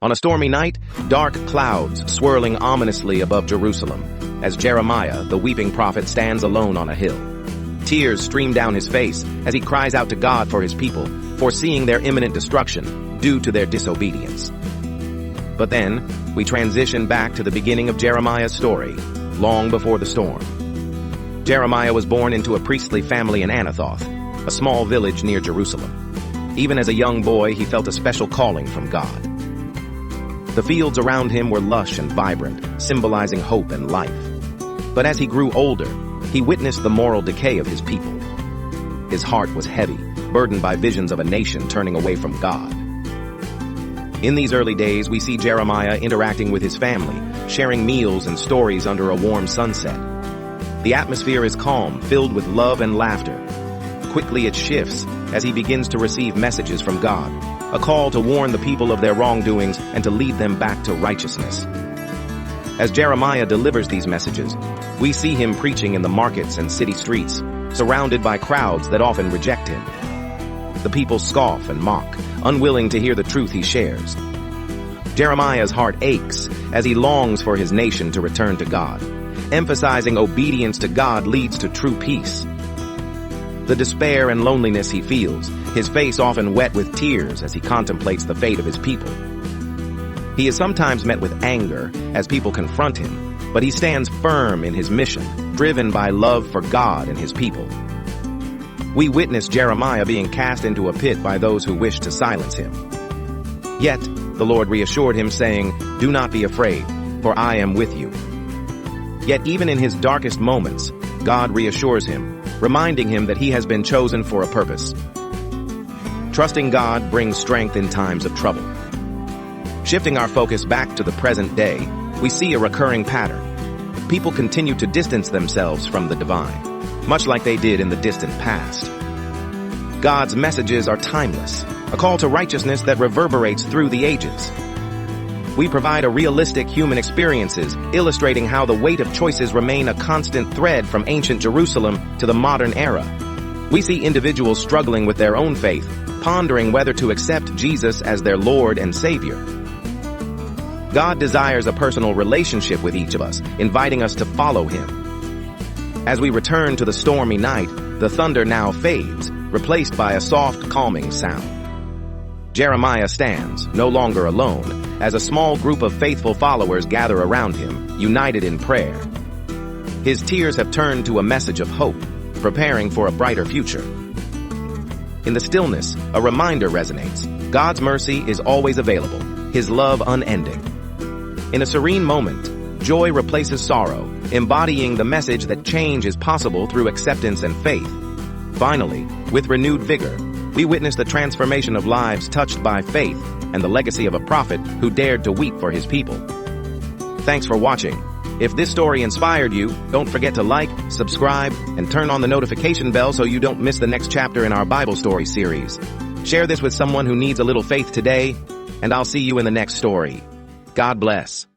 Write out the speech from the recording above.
On a stormy night, dark clouds swirling ominously above Jerusalem, as Jeremiah, the weeping prophet, stands alone on a hill. Tears stream down his face as he cries out to God for his people, foreseeing their imminent destruction due to their disobedience. But then, we transition back to the beginning of Jeremiah's story, long before the storm. Jeremiah was born into a priestly family in Anathoth, a small village near Jerusalem. Even as a young boy, he felt a special calling from God. The fields around him were lush and vibrant, symbolizing hope and life. But as he grew older, he witnessed the moral decay of his people. His heart was heavy, burdened by visions of a nation turning away from God. In these early days, we see Jeremiah interacting with his family, sharing meals and stories under a warm sunset. The atmosphere is calm, filled with love and laughter. Quickly it shifts as he begins to receive messages from God, a call to warn the people of their wrongdoings and to lead them back to righteousness. As Jeremiah delivers these messages, we see him preaching in the markets and city streets, surrounded by crowds that often reject him. The people scoff and mock, unwilling to hear the truth he shares. Jeremiah's heart aches as he longs for his nation to return to God, emphasizing obedience to God leads to true peace. The despair and loneliness he feels, his face often wet with tears as he contemplates the fate of his people. He is sometimes met with anger as people confront him, but he stands firm in his mission, driven by love for God and his people. We witness Jeremiah being cast into a pit by those who wish to silence him. Yet, the Lord reassured him, saying, "Do not be afraid, for I am with you." Yet even in his darkest moments, God reassures him, reminding him that he has been chosen for a purpose. Trusting God brings strength in times of trouble. Shifting our focus back to the present day, we see a recurring pattern. People continue to distance themselves from the divine, much like they did in the distant past. God's messages are timeless, a call to righteousness that reverberates through the ages. We provide a realistic human experiences, illustrating how the weight of choices remain a constant thread from ancient Jerusalem to the modern era. We see individuals struggling with their own faith, pondering whether to accept Jesus as their Lord and Savior. God desires a personal relationship with each of us, inviting us to follow him. As we return to the stormy night, the thunder now fades, replaced by a soft, calming sound. Jeremiah stands, no longer alone, as a small group of faithful followers gather around him, united in prayer. His tears have turned to a message of hope, preparing for a brighter future. In the stillness, a reminder resonates. God's mercy is always available, his love unending. In a serene moment, joy replaces sorrow, embodying the message that change is possible through acceptance and faith. Finally, with renewed vigor, we witness the transformation of lives touched by faith and the legacy of a prophet who dared to weep for his people. Thanks for watching. If this story inspired you, don't forget to like, subscribe, and turn on the notification bell so you don't miss the next chapter in our Bible story series. Share this with someone who needs a little faith today, and I'll see you in the next story. God bless.